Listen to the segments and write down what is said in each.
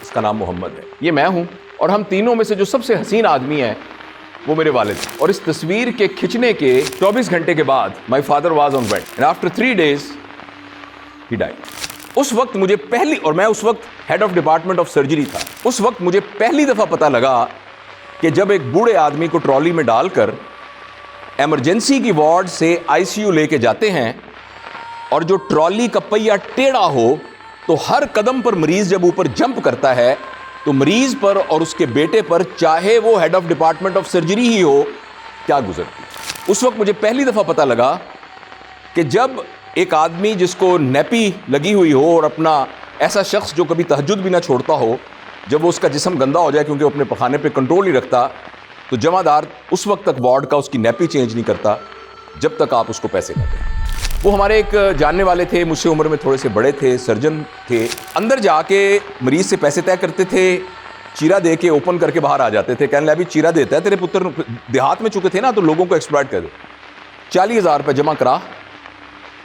اس کا نام محمد ہے، یہ میں ہوں، اور ہم تینوں میں سے جو سب سے حسین آدمی ہے وہ میرے والد ہیں۔ اور اس تصویر کے کھنچنے کے 24 گھنٹے کے بعد my father was on bed and after 3 days ہی ڈائیڈ۔ اس وقت مجھے اور میں اس وقت head of department of surgery تھا، اس وقت مجھے پہلی دفعہ پتہ لگا کہ جب ایک بوڑھے آدمی کو ٹرالی میں ڈال کر ایمرجنسی کی وارڈ سے ICU لے کے جاتے ہیں اور جو ٹرالی کا پہیہ ٹیڑھا ہو تو ہر قدم پر مریض جب اوپر جمپ کرتا ہے تو مریض پر اور اس کے بیٹے پر، چاہے وہ head of department of surgery ہی ہو، کیا گزرتی۔ اس وقت مجھے پہلی دفعہ پتہ لگا کہ جب ایک آدمی جس کو نیپی لگی ہوئی ہو اور اپنا ایسا شخص جو کبھی تہجد بھی نہ چھوڑتا ہو، جب وہ اس کا جسم گندا ہو جائے کیونکہ وہ اپنے پخانے پہ کنٹرول نہیں رکھتا، تو جمع دار اس وقت تک وارڈ کا اس کی نیپی چینج نہیں کرتا جب تک آپ اس کو پیسے نہ دیں۔ وہ ہمارے ایک جاننے والے تھے، مجھ سے عمر میں تھوڑے سے بڑے تھے، سرجن تھے، اندر جا کے مریض سے پیسے طے کرتے تھے، چیرا دے کے اوپن کر کے باہر آ جاتے تھے، کہنے لگے ابھی چیرا دیتا ہے تیرے پتر، دیہات میں چکے تھے نا تو لوگوں کو ایکسپلائٹ کر دے، 40,000 روپے جمع کرا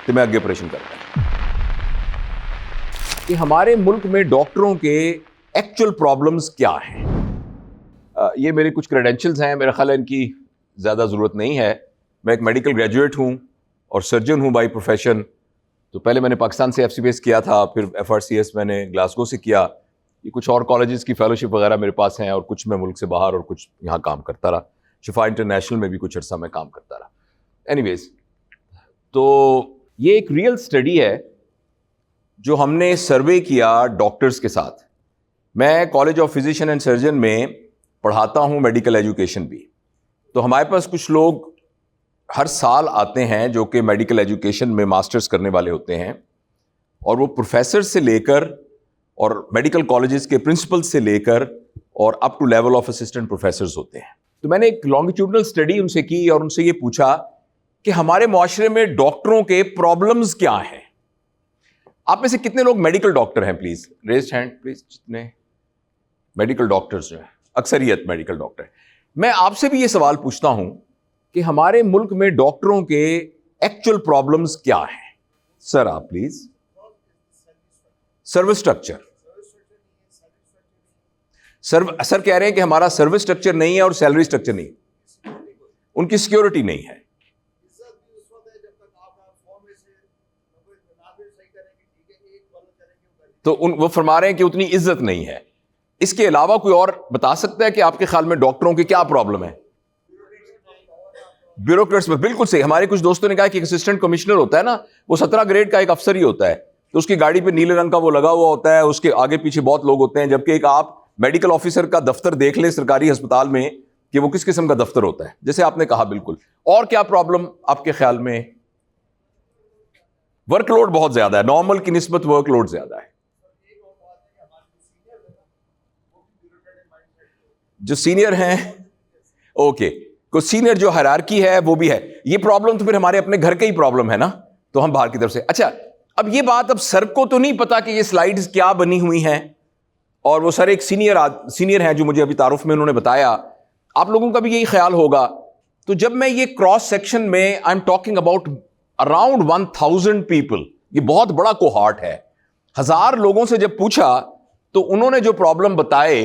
تو میں آگے آپریشن کرتا۔ کہ ہمارے ملک میں ڈاکٹروں کے ایکچوئل پرابلمز کیا ہیں؟ یہ میرے کچھ کریڈینشلز ہیں، میرا خیال ہے ان کی زیادہ ضرورت نہیں ہے۔ میں ایک میڈیکل گریجویٹ ہوں اور سرجن ہوں بائی پروفیشن۔ تو پہلے میں نے پاکستان سے FCBS کیا تھا، پھر FRCS میں نے گلاسگو سے کیا، یہ کچھ اور کالجز کی فیلوشپ وغیرہ میرے پاس ہیں، اور کچھ میں ملک سے باہر اور کچھ یہاں کام کرتا رہا۔ شفا انٹرنیشنل میں بھی کچھ عرصہ میں کام کرتا رہا۔ اینی ویز، تو یہ ایک ریئل اسٹڈی ہے جو ہم نے سروے کیا ڈاکٹرز کے ساتھ۔ میں college of physician and surgeon میں پڑھاتا ہوں میڈیکل ایجوکیشن بھی، تو ہمارے پاس کچھ لوگ ہر سال آتے ہیں جو کہ میڈیکل ایجوکیشن میں ماسٹرز کرنے والے ہوتے ہیں، اور وہ پروفیسر سے لے کر اور میڈیکل کالجز کے پرنسپل سے لے کر اور up to level of assistant professors ہوتے ہیں۔ تو میں نے ایک لانگیٹیوڈنل اسٹڈی ان سے کی اور ان سے یہ پوچھا کہ ہمارے معاشرے میں ڈاکٹروں کے پرابلمز کیا ہیں۔ آپ میں سے کتنے لوگ میڈیکل ڈاکٹر ہیں؟ پلیز ریز ہینڈ پلیز، جتنے میڈیکل ڈاکٹرز جو ہیں، اکثریت میڈیکل ڈاکٹر۔ میں آپ سے بھی یہ سوال پوچھتا ہوں کہ ہمارے ملک میں ڈاکٹروں کے ایکچوئل پرابلمز کیا ہیں؟ سر آپ پلیز۔ سروس اسٹرکچر، سر کہہ رہے ہیں کہ ہمارا سروس اسٹرکچر نہیں ہے اور سیلری اسٹرکچر نہیں ہے، ان کی سیکیورٹی نہیں ہے۔ تو وہ فرما رہے ہیں کہ اتنی عزت نہیں ہے۔ اس کے علاوہ کوئی اور بتا سکتا ہے کہ آپ کے خیال میں ڈاکٹروں کی کیا پرابلم ہے؟ بیوروکریٹس میں، بالکل صحیح۔ ہمارے کچھ دوستوں نے کہا کہ ایک اسسٹنٹ کمشنر ہوتا ہے نا، وہ 17 گریڈ کا ایک افسر ہی ہوتا ہے، تو اس کی گاڑی پہ نیلے رنگ کا وہ لگا ہوا ہوتا ہے، اس کے آگے پیچھے بہت لوگ ہوتے ہیں، جبکہ ایک آپ میڈیکل آفیسر کا دفتر دیکھ لیں سرکاری ہسپتال میں کہ وہ کس قسم کا دفتر ہوتا ہے، جیسے آپ نے کہا۔ بالکل۔ اور کیا پرابلم آپ کے خیال میں؟ ورک لوڈ بہت زیادہ ہے، نارمل کی نسبت ورک لوڈ زیادہ ہے۔ جو سینئر ہیں، اوکے، کوئی سینئر جو ہائرارکی ہے وہ بھی ہے۔ یہ پرابلم تو پھر ہمارے اپنے گھر کے ہی پرابلم ہے نا، تو ہم باہر کی طرف سے۔ اچھا، اب یہ بات، اب سر کو تو نہیں پتا کہ یہ سلائیڈز کیا بنی ہوئی ہیں، اور وہ سر ایک سینئر ہیں جو مجھے ابھی تعارف میں انہوں نے بتایا، آپ لوگوں کا بھی یہی خیال ہوگا۔ تو جب میں یہ کراس سیکشن میں I am talking about around 1000 people, یہ بہت بڑا کوہارٹ ہے، 1000 لوگوں سے جب پوچھا تو انہوں نے جو پرابلم بتائے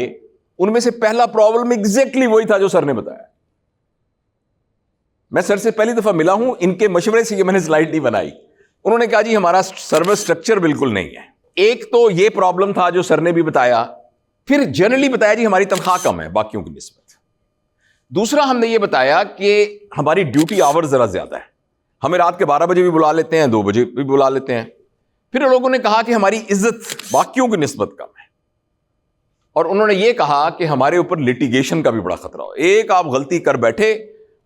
ان میں سے پہلا پرابلم ایگزیکٹلی وہی تھا جو سر نے بتایا۔ میں سر سے پہلی دفعہ ملا ہوں، ان کے مشورے سے یہ میں نے سلائیڈ نہیں بنائی۔ انہوں نے کہا جی ہمارا سروس سٹرکچر بالکل نہیں ہے۔ ایک تو یہ پرابلم تھا جو سر نے بھی بتایا، پھر جنرلی بتایا جی ہماری تنخواہ کم ہے باقیوں کی نسبت۔ دوسرا ہم نے یہ بتایا کہ ہماری ڈیوٹی آور ذرا زیادہ ہے، ہمیں رات کے 12 بجے بھی بلا لیتے ہیں، 2 بجے بھی بلا لیتے ہیں۔ پھر لوگوں نے کہا کہ ہماری عزت باقیوں کی نسبت کم ہے، اور انہوں نے یہ کہا کہ ہمارے اوپر لٹیگیشن کا بھی بڑا خطرہ ہو، ایک آپ غلطی کر بیٹھے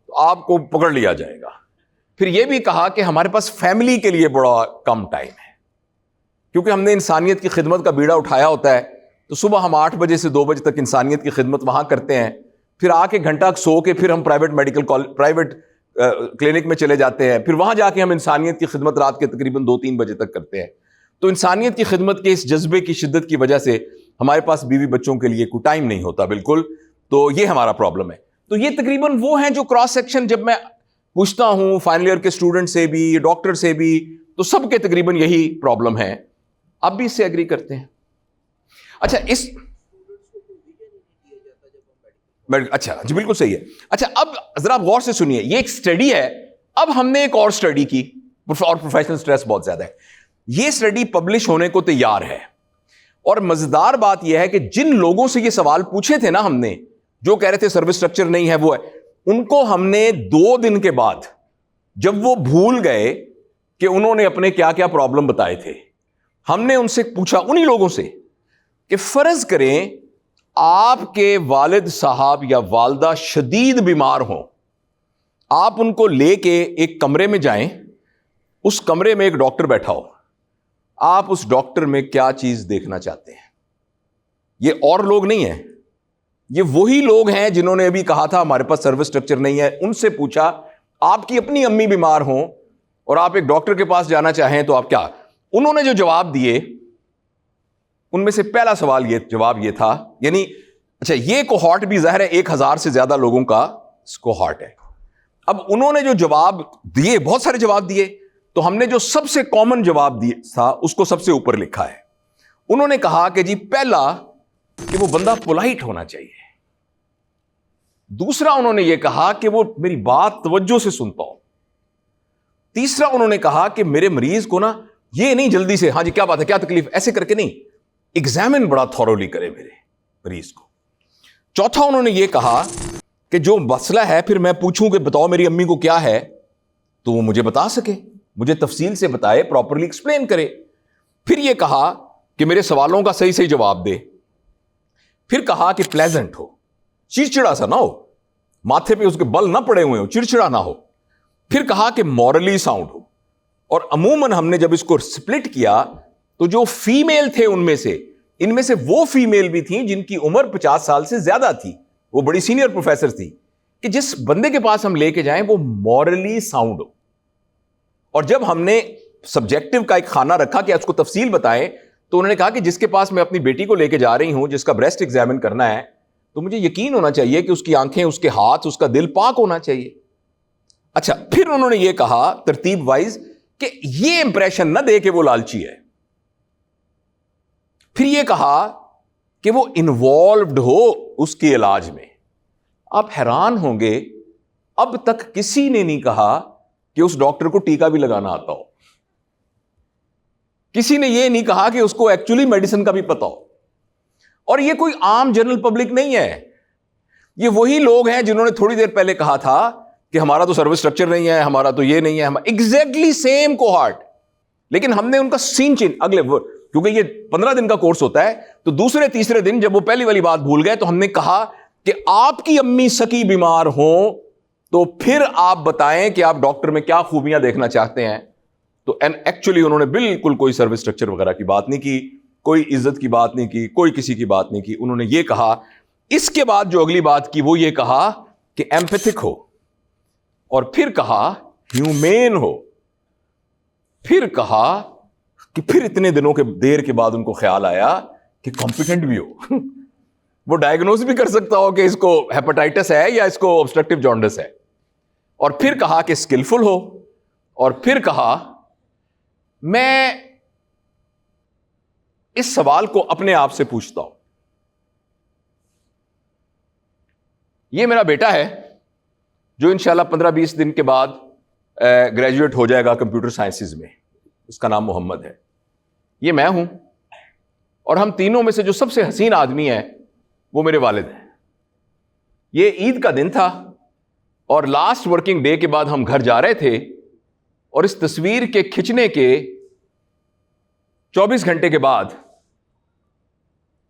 تو آپ کو پکڑ لیا جائے گا۔ پھر یہ بھی کہا کہ ہمارے پاس فیملی کے لیے بڑا کم ٹائم ہے، کیونکہ ہم نے انسانیت کی خدمت کا بیڑا اٹھایا ہوتا ہے، تو صبح ہم 8 بجے سے 2 بجے تک انسانیت کی خدمت وہاں کرتے ہیں، پھر آ کے گھنٹہ سو کے پھر ہم پرائیویٹ کلینک میں چلے جاتے ہیں، پھر وہاں جا کے ہم انسانیت کی خدمت رات کے تقریباً 2-3 بجے تک کرتے ہیں۔ تو انسانیت کی خدمت کے اس جذبے کی شدت کی وجہ سے ہمارے پاس بیوی بچوں کے لیے کوئی ٹائم نہیں ہوتا بالکل، تو یہ ہمارا پرابلم ہے۔ تو یہ تقریباً وہ ہیں جو کراس سیکشن جب میں پوچھتا ہوں فائنل ایئر کے اسٹوڈنٹ سے بھی، ڈاکٹر سے بھی، تو سب کے تقریباً یہی پرابلم ہے۔ آپ بھی اس سے ایگری کرتے ہیں؟ اچھا اچھا جی بالکل صحیح ہے. اچھا اب ذرا غور سے سنیے, یہ ایک اسٹڈی ہے. اب ہم نے ایک اور اسٹڈی کی, اور پروفیشنل سٹریس بہت زیادہ ہے. یہ اسٹڈی پبلش ہونے کو تیار ہے, اور مزیدار بات یہ ہے کہ جن لوگوں سے یہ سوال پوچھے تھے نا ہم نے, جو کہہ رہے تھے سروس اسٹرکچر نہیں ہے وہ ہے, ان کو ہم نے 2 دن کے بعد, جب وہ بھول گئے کہ انہوں نے اپنے کیا کیا پرابلم بتائے تھے, ہم نے ان سے پوچھا, انہی لوگوں سے, کہ فرض کریں آپ کے والد صاحب یا والدہ شدید بیمار ہوں, آپ ان کو لے کے ایک کمرے میں جائیں, اس کمرے میں ایک ڈاکٹر بیٹھا ہو, آپ اس ڈاکٹر میں کیا چیز دیکھنا چاہتے ہیں؟ یہ اور لوگ نہیں ہیں, یہ وہی لوگ ہیں جنہوں نے ابھی کہا تھا ہمارے پاس سروس اسٹرکچر نہیں ہے. ان سے پوچھا آپ کی اپنی امی بیمار ہوں اور آپ ایک ڈاکٹر کے پاس جانا چاہیں تو آپ کیا؟ انہوں نے جو جواب دیے ان میں سے پہلا سوال جواب یہ تھا, یعنی اچھا یہ کوہارٹ بھی ظاہر ہے 1000 سے زیادہ لوگوں کا کوہارٹ ہے. اب انہوں نے جو جواب دیے, بہت سارے جواب دیے, تو ہم نے جو سب سے کامن جواب دیا تھا اس کو سب سے اوپر لکھا ہے. انہوں نے کہا کہ جی پہلا کہ وہ بندہ پولائٹ ہونا چاہیے, دوسرا انہوں نے یہ کہا کہ وہ میری بات توجہ سے سنتا ہو, تیسرا انہوں نے کہا کہ میرے مریض کو نا یہ نہیں جلدی سے ہاں جی کیا بات ہے کیا تکلیف ایسے کر کے نہیں, ایگزامن بڑا تھورولی کرے میرے مریض کو. چوتھا انہوں نے یہ کہا کہ جو مسئلہ ہے پھر میں پوچھوں کہ بتاؤ میری امی کو کیا ہے, تو وہ مجھے بتا سکے, مجھے تفصیل سے بتائے, پراپرلی ایکسپلین کرے. پھر یہ کہا کہ میرے سوالوں کا صحیح صحیح جواب دے. پھر کہا کہ پلیزنٹ ہو, چڑچڑا سا نہ ہو, ماتھے پہ اس کے بل نہ پڑے ہوئے ہو, چڑچڑا نہ ہو. پھر کہا کہ مورلی ساؤنڈ ہو. اور عموماً ہم نے جب اس کو سپلٹ کیا تو جو فیمیل تھے ان میں سے وہ فیمیل بھی تھیں جن کی عمر 50 سال سے زیادہ تھی, وہ بڑی سینئر پروفیسر تھی, کہ جس بندے کے پاس ہم لے کے جائیں وہ مورلی ساؤنڈ ہو. اور جب ہم نے سبجیکٹو کا ایک خانہ رکھا کہ اس کو تفصیل بتائیں, تو انہوں نے کہا کہ جس کے پاس میں اپنی بیٹی کو لے کے جا رہی ہوں جس کا بریسٹ ایگزامن کرنا ہے, تو مجھے یقین ہونا چاہیے کہ اس کی آنکھیں, اس کے ہاتھ, اس کا دل پاک ہونا چاہیے. اچھا پھر انہوں نے یہ کہا ترتیب وائز کہ یہ امپریشن نہ دے کہ وہ لالچی ہے. پھر یہ کہا کہ وہ انوالوڈ ہو اس کے علاج میں. آپ حیران ہوں گے اب تک کسی نے نہیں کہا کہ اس ڈاکٹر کو ٹیکا بھی لگانا آتا ہو, کسی نے یہ نہیں کہا کہ اس کو ایکچولی میڈیسن کا بھی پتا ہو. اور یہ کوئی عام جنرل پبلک نہیں ہے, یہ وہی لوگ ہیں جنہوں نے تھوڑی دیر پہلے کہا تھا کہ ہمارا تو سروس اسٹرکچر نہیں ہے, ہمارا تو یہ نہیں ہے, ایگزیکٹلی سیم کوہارٹ. لیکن ہم نے ان کا سین چین اگلے, کیونکہ یہ 15 دن کا کورس ہوتا ہے, تو دوسرے تیسرے دن جب وہ پہلی والی بات بھول گئے تو ہم نے کہا کہ آپ کی امی سکی بیمار ہوں تو پھر آپ بتائیں کہ آپ ڈاکٹر میں کیا خوبیاں دیکھنا چاہتے ہیں. تو ایکچولی انہوں نے بالکل کوئی سروس اسٹرکچر وغیرہ کی بات نہیں کی, کوئی عزت کی بات نہیں کی, کوئی کسی کی بات نہیں کی. انہوں نے یہ کہا, اس کے بعد جو اگلی بات کی وہ یہ کہا کہ ایمپیتھک ہو, اور پھر کہا ہیومین ہو, پھر کہا کہ پھر اتنے دنوں کے دیر کے بعد ان کو خیال آیا کہ کمپیٹنٹ بھی ہو, وہ ڈائگنوز بھی کر سکتا ہو کہ اس کو ہیپاٹائٹس ہے یا اس کو obstructive جانڈس ہے. اور پھر کہا کہ اسکلفل ہو, اور پھر کہا میں اس سوال کو اپنے آپ سے پوچھتا ہوں, یہ میرا بیٹا ہے جو انشاءاللہ 15-20 دن کے بعد گریجویٹ ہو جائے گا کمپیوٹر سائنسز میں, اس کا نام محمد ہے. یہ میں ہوں, اور ہم تینوں میں سے جو سب سے حسین آدمی ہے وہ میرے والد ہیں. یہ عید کا دن تھا اور لاسٹ ورکنگ ڈے کے بعد ہم گھر جا رہے تھے, اور اس تصویر کے کھنچنے کے 24 گھنٹے کے بعد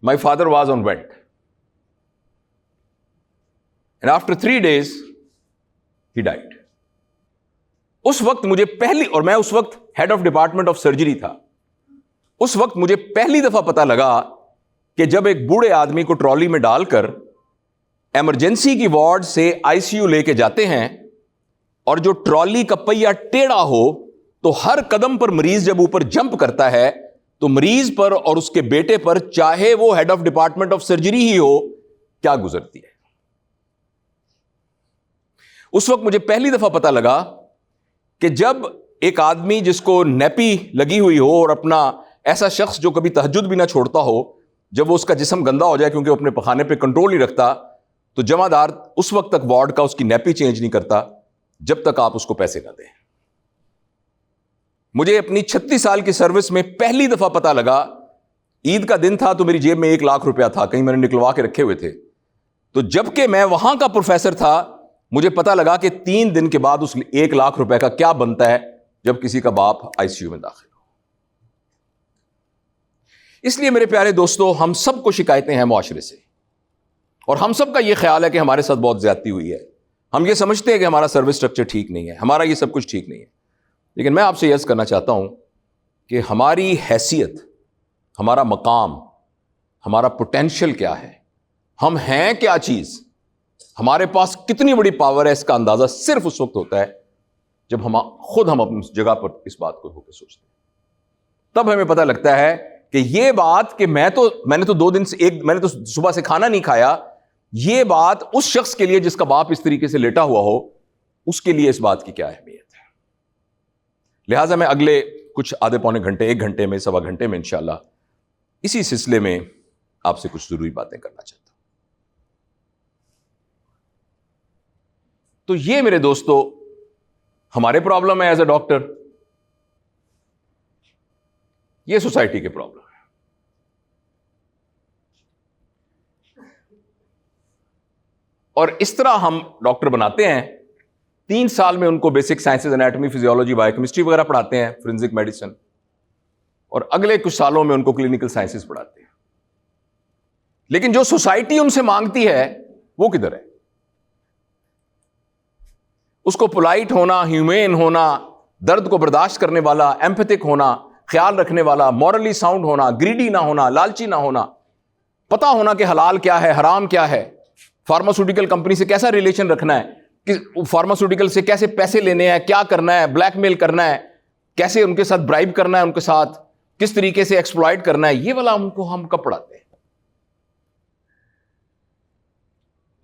my father was on vent and after 3 days he died. اس وقت مجھے اور میں اس وقت head of department of surgery تھا, اس وقت مجھے پہلی دفعہ پتا لگا کہ جب ایک بوڑھے آدمی کو ٹرالی میں ڈال کر ایمرجنسی کی وارڈ سے ICU لے کے جاتے ہیں, اور جو ٹرالی کا پہیہ ٹیڑھا ہو تو ہر قدم پر مریض جب اوپر جمپ کرتا ہے تو مریض پر اور اس کے بیٹے پر, چاہے وہ head of department of surgery ہی ہو, کیا گزرتی ہے. اس وقت مجھے پہلی دفعہ پتا لگا کہ جب ایک آدمی جس کو نیپی لگی ہوئی ہو, اور اپنا ایسا شخص جو کبھی تہجد بھی نہ چھوڑتا ہو, جب وہ اس کا جسم گندا ہو جائے کیونکہ وہ اپنے پخانے پہ کنٹرول نہیں رکھتا تو جمع دار اس وقت تک وارڈ کا اس کی نیپی چینج نہیں کرتا جب تک آپ اس کو پیسے نہ دیں. مجھے اپنی 36 سال کی سروس میں پہلی دفعہ پتا لگا, عید کا دن تھا تو میری جیب میں 1 لاکھ روپیہ تھا, کہیں میں نے نکلوا کے رکھے ہوئے تھے, تو جب کہ میں وہاں کا پروفیسر تھا مجھے پتا لگا کہ 3 دن کے بعد اس 1 لاکھ روپے کا کیا بنتا ہے جب کسی کا باپ آئی سی یو میں داخل ہو. اس لیے میرے پیارے دوستو, ہم سب کو شکایتیں ہیں معاشرے سے, اور ہم سب کا یہ خیال ہے کہ ہمارے ساتھ بہت زیادتی ہوئی ہے. ہم یہ سمجھتے ہیں کہ ہمارا سروس اسٹرکچر ٹھیک نہیں ہے, ہمارا یہ سب کچھ ٹھیک نہیں ہے. لیکن میں آپ سے عرض کرنا چاہتا ہوں کہ ہماری حیثیت, ہمارا مقام, ہمارا پوٹینشل کیا ہے, ہم ہیں کیا چیز, ہمارے پاس کتنی بڑی پاور ہے, اس کا اندازہ صرف اس وقت ہوتا ہے جب ہم اپنی جگہ پر اس بات کو ہو کے سوچتے ہیں. تب ہمیں پتہ لگتا ہے کہ یہ بات کہ میں نے تو 2 دن سے میں نے تو صبح سے کھانا نہیں کھایا, یہ بات اس شخص کے لیے جس کا باپ اس طریقے سے لیٹا ہوا ہو, اس کے لیے اس بات کی کیا اہمیت ہے. لہٰذا میں اگلے کچھ آدھے پونے گھنٹے, 1 گھنٹے میں, 1.25 گھنٹے میں انشاءاللہ اسی سلسلے میں آپ سے کچھ ضروری باتیں کرنا چاہتا ہوں. تو یہ میرے دوستو ہمارے پرابلم ہے ایز اے ڈاکٹر, یہ سوسائٹی کے پرابلم ہے. اور اس طرح ہم ڈاکٹر بناتے ہیں, 3 سال میں ان کو basic sciences, anatomy, physiology, bio chemistry وغیرہ پڑھاتے ہیں, فورینزک میڈیسن, اور اگلے کچھ سالوں میں ان کو کلینکل سائنسز پڑھاتے ہیں. لیکن جو سوسائٹی ان سے مانگتی ہے وہ کدھر ہے؟ اس کو پولائٹ ہونا, ہیومین ہونا, درد کو برداشت کرنے والا, ایمپیتھک ہونا, خیال رکھنے والا, مورلی ساؤنڈ ہونا, گریڈی نہ ہونا, لالچی نہ ہونا, پتا ہونا کہ حلال کیا ہے, حرام کیا ہے, فارماسیوٹیکل کمپنی سے کیسا ریلیشن رکھنا ہے, کہ فارماسیوٹیکل سے کیسے پیسے لینے ہیں, کیا کرنا ہے, بلیک میل کرنا ہے, کیسے ان کے ساتھ برائب کرنا ہے, ان کے ساتھ کس طریقے سے ایکسپلائٹ کرنا ہے, یہ والا ہم کب پڑھاتے ہیں؟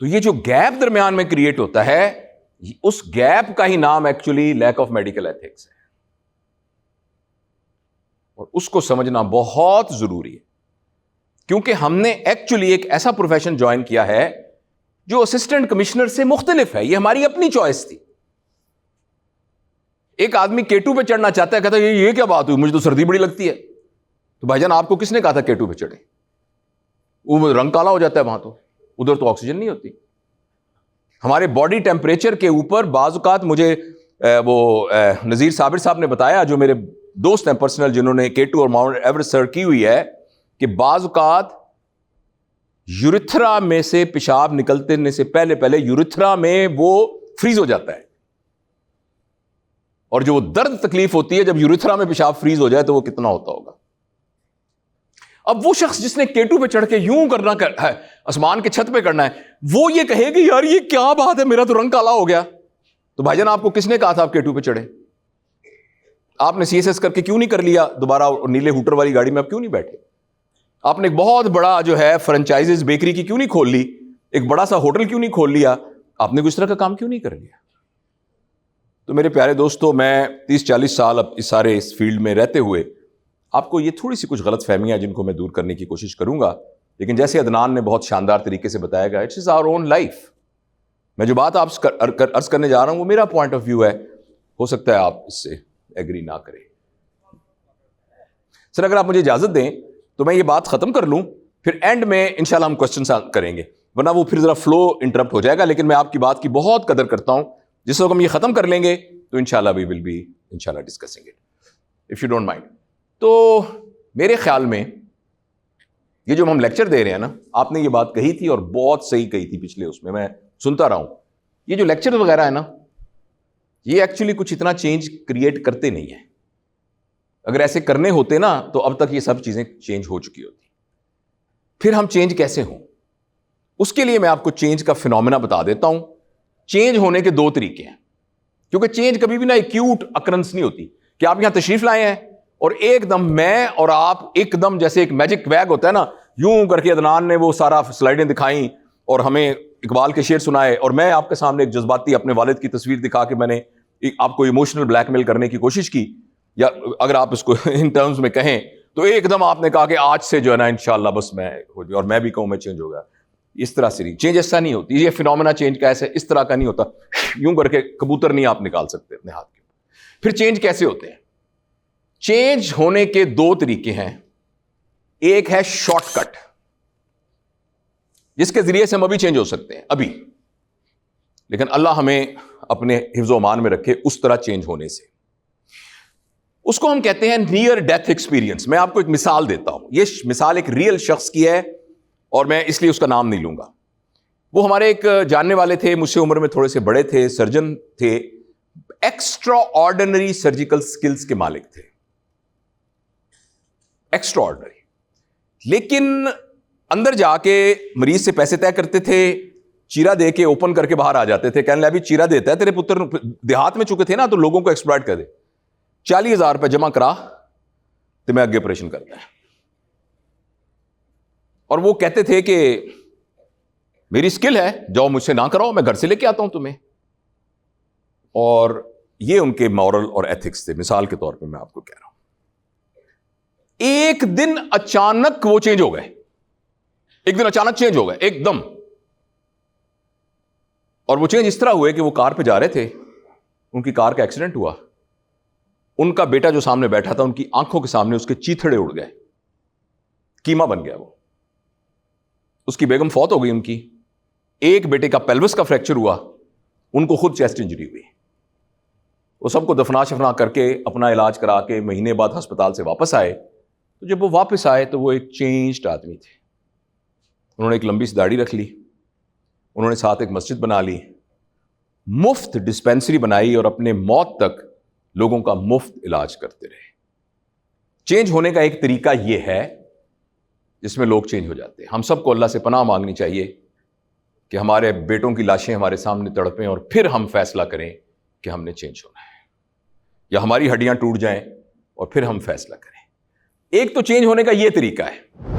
تو یہ جو گیپ درمیان میں کریٹ ہوتا ہے, اس گیپ کا ہی نام actually lack of medical ethics ہے, اور اس کو سمجھنا بہت ضروری ہے, کیونکہ ہم نے ایکچولی ایک ایسا پروفیشن جوائن کیا ہے جو اسسٹنٹ کمشنر سے مختلف ہے. یہ ہماری اپنی چوائس تھی. ایک آدمی K2 پہ چڑھنا چاہتا ہے, کہتا ہے یہ کیا بات ہوئی, مجھے تو سردی بڑی لگتی ہے. تو بھائی جان آپ کو کس نے کہا تھا K2 پہ چڑھے؟ وہ رنگ کالا ہو جاتا ہے وہاں, تو ادھر تو آکسیجن نہیں ہوتی. ہمارے باڈی ٹیمپریچر کے اوپر بعض اوقات مجھے نذیر صابر صاحب نے بتایا, جو میرے دوست ہیں پرسنل, جنہوں نے K2 اور ماؤنٹ ایوریسٹ سر کی ہوئی ہے, کہ بعض اوقات یورتھرا میں سے پیشاب نکلنے سے پہلے یورتھرا میں وہ فریز ہو جاتا ہے, اور جو وہ درد تکلیف ہوتی ہے جب یورتھرا میں پیشاب فریز ہو جائے تو وہ کتنا ہوتا ہوگا. اب وہ شخص جس نے K2 پہ چڑھ کے یوں کرنا ہے, آسمان کے چھت پہ کرنا ہے, وہ یہ کہے کہ یار یہ کیا بات ہے, میرا تو رنگ کالا ہو گیا. تو بھائی جان آپ کو کس نے کہا تھا آپ K2 پہ چڑھے؟ آپ نے CSS کر کے کیوں نہیں کر لیا دوبارہ نیلے ہوٹر والی گاڑی میں آپ کیوں نہیں بیٹھے؟ آپ نے ایک بہت بڑا جو ہے فرنچائزز بیکری کی کیوں نہیں کھول لی, ایک بڑا سا ہوٹل کیوں نہیں کھول لیا, آپ نے کچھ طرح کا کام کیوں نہیں کر لیا؟ تو میرے پیارے دوستو, میں 30-40 سال اب اس فیلڈ میں رہتے ہوئے آپ کو یہ تھوڑی سی کچھ غلط فہمیاں جن کو میں دور کرنے کی کوشش کروں گا, لیکن جیسے عدنان نے بہت شاندار طریقے سے بتایا گا, it's is our own life. میں جو بات آپ عرض کرنے جا رہا ہوں وہ میرا پوائنٹ آف ویو ہے, ہو سکتا ہے آپ اس سے ایگری نہ کریں. سر اگر آپ مجھے اجازت دیں تو میں یہ بات ختم کر لوں, پھر اینڈ میں انشاءاللہ ہم کوسچنز کریں گے, ورنہ وہ پھر ذرا فلو انٹرپٹ ہو جائے گا. لیکن میں آپ کی بات کی بہت قدر کرتا ہوں. جس وقت ہم یہ ختم کر لیں گے تو انشاءاللہ we will be انشاءاللہ discussing it if you don't mind. تو میرے خیال میں یہ جو ہم لیکچر دے رہے ہیں نا, آپ نے یہ بات کہی تھی اور بہت صحیح کہی تھی پچھلے اس میں سنتا رہا ہوں, یہ جو لیکچر وغیرہ ہے نا, یہ ایکچولی کچھ اتنا چینج کریٹ کرتے نہیں ہیں. اگر ایسے کرنے ہوتے نا تو اب تک یہ سب چیزیں چینج ہو چکی ہوتی. پھر ہم چینج کیسے ہوں, اس کے لیے میں آپ کو چینج کا فینومینا بتا دیتا ہوں. چینج ہونے کے 2 طریقے ہیں, کیونکہ چینج کبھی بھی نا ایکیوٹ اکرنس نہیں ہوتی کہ آپ یہاں تشریف لائے ہیں اور ایک دم میں اور آپ ایک دم جیسے ایک میجک ویگ ہوتا ہے نا, یوں کر کے عدنان نے وہ سارا سلائیڈیں دکھائیں اور ہمیں اقبال کے شعر سنائے, اور میں آپ کے سامنے ایک جذباتی اپنے والد کی تصویر دکھا کے میں نے آپ کو ایموشنل بلیک میل کرنے کی کوشش کی, یا اگر آپ اس کو ان ٹرمز میں کہیں, تو ایک دم آپ نے کہا کہ آج سے جو ہے نا انشاءاللہ بس میں ہو جائے، اور میں بھی کہوں میں چینج ہو گیا. اس طرح سے نہیں، چینج ایسا نہیں ہوتی. یہ فینومینا چینج کا ایسا اس طرح کا نہیں ہوتا یوں کر کے کبوتر نہیں آپ نکال سکتے اپنے ہاتھ کے. پھر چینج کیسے ہوتے ہیں؟ چینج ہونے کے دو طریقے ہیں. ایک ہے شارٹ کٹ، جس کے ذریعے سے ہم ابھی چینج ہو سکتے ہیں ابھی، لیکن اللہ ہمیں اپنے حفظ و امان میں رکھے اس طرح چینج ہونے سے. اس کو ہم کہتے ہیں نیئر ڈیتھ ایکسپیرینس. میں آپ کو ایک مثال دیتا ہوں. یہ مثال ایک ریئل شخص کی ہے اور میں اس لیے اس کا نام نہیں لوں گا. وہ ہمارے ایک جاننے والے تھے، مجھ سے عمر میں تھوڑے سے بڑے تھے، سرجن تھے، ایکسٹرا آرڈنری سرجیکل سکلز کے مالک تھے، ایکسٹرا آرڈنری. لیکن اندر جا کے مریض سے پیسے طے کرتے تھے، چیرا دے کے اوپن کر کے باہر آ جاتے تھے. کہنے لگا ابھی چیرا دیتا ہے تیرے پتر. دیہات میں چکے تھے نا تو لوگوں کو ایکسپلائٹ کر دے، 40,000 روپے جمع کرا تو میں آگے آپریشن کرتا ہے. اور وہ کہتے تھے کہ میری اسکل ہے، جاؤ مجھ سے نہ کراؤ، میں گھر سے لے کے آتا ہوں تمہیں. اور یہ ان کے مورل اور ایتھکس تھے. مثال کے طور پہ میں آپ کو کہہ رہا ہوں. ایک دن اچانک وہ چینج ہو گئے، ایک دن اچانک چینج ہو گئے ایک دم. اور وہ چینج اس طرح ہوئے کہ وہ کار پہ جا رہے تھے، ان کی کار کا ایکسیڈنٹ ہوا. ان کا بیٹا جو سامنے بیٹھا تھا، ان کی آنکھوں کے سامنے اس کے چیتھڑے اڑ گئے، کیما بن گیا وہ. اس کی بیگم فوت ہو گئی ان کی. ایک بیٹے کا پیلوس کا فریکچر ہوا، ان کو خود چیسٹ انجری ہوئی. وہ سب کو دفنا شفنا کر کے اپنا علاج کرا کے مہینے بعد ہسپتال سے واپس آئے. تو جب وہ واپس آئے تو وہ ایک چینجڈ آدمی تھے. انہوں نے ایک لمبی سی داڑھی رکھ لی، انہوں نے ساتھ ایک مسجد بنا لی، مفت ڈسپینسری بنائی اور اپنے موت تک لوگوں کا مفت علاج کرتے رہے. چینج ہونے کا ایک طریقہ یہ ہے جس میں لوگ چینج ہو جاتے ہیں. ہم سب کو اللہ سے پناہ مانگنی چاہیے کہ ہمارے بیٹوں کی لاشیں ہمارے سامنے تڑپیں اور پھر ہم فیصلہ کریں کہ ہم نے چینج ہونا ہے، یا ہماری ہڈیاں ٹوٹ جائیں اور پھر ہم فیصلہ کریں. ایک تو چینج ہونے کا یہ طریقہ ہے.